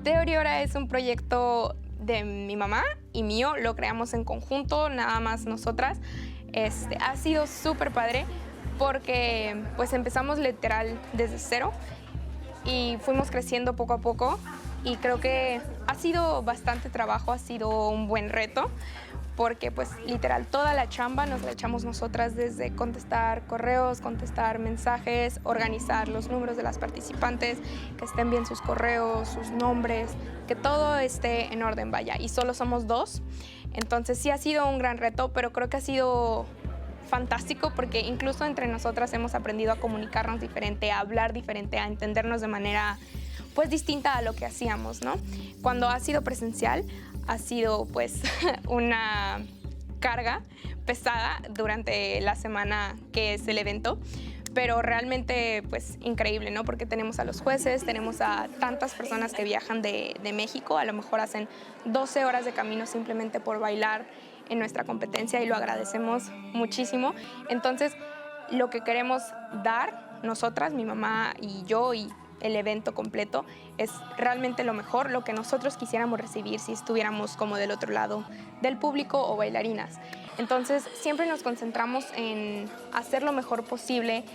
Teoriora es un proyecto de mi mamá y mío, lo creamos en conjunto, nada más nosotras. Ha sido súper padre porque pues empezamos literal desde cero y fuimos creciendo poco a poco y creo que ha sido bastante trabajo, ha sido un buen reto porque pues literal toda la chamba nos la echamos nosotras desde contestar correos, contestar mensajes, organizar los números de las participantes, que estén bien sus correos, sus nombres, que todo esté en orden, vaya, y solo somos dos. Entonces sí ha sido un gran reto, pero creo que ha sido fantástico porque incluso entre nosotras hemos aprendido a comunicarnos diferente, a hablar diferente, a entendernos de manera pues distinta a lo que hacíamos, ¿no? Cuando ha sido presencial ha sido pues una carga pesada durante la semana que es el evento, pero realmente pues increíble, ¿no? Porque tenemos a los jueces, tenemos a tantas personas que viajan de México, a lo mejor hacen 12 horas de camino simplemente por bailar en nuestra competencia y lo agradecemos muchísimo. Entonces, lo que queremos dar nosotras, mi mamá y yo y el evento completo, es realmente lo mejor, lo que nosotros quisiéramos recibir si estuviéramos como del otro lado del público o bailarinas. Entonces, siempre nos concentramos en hacer lo mejor posible,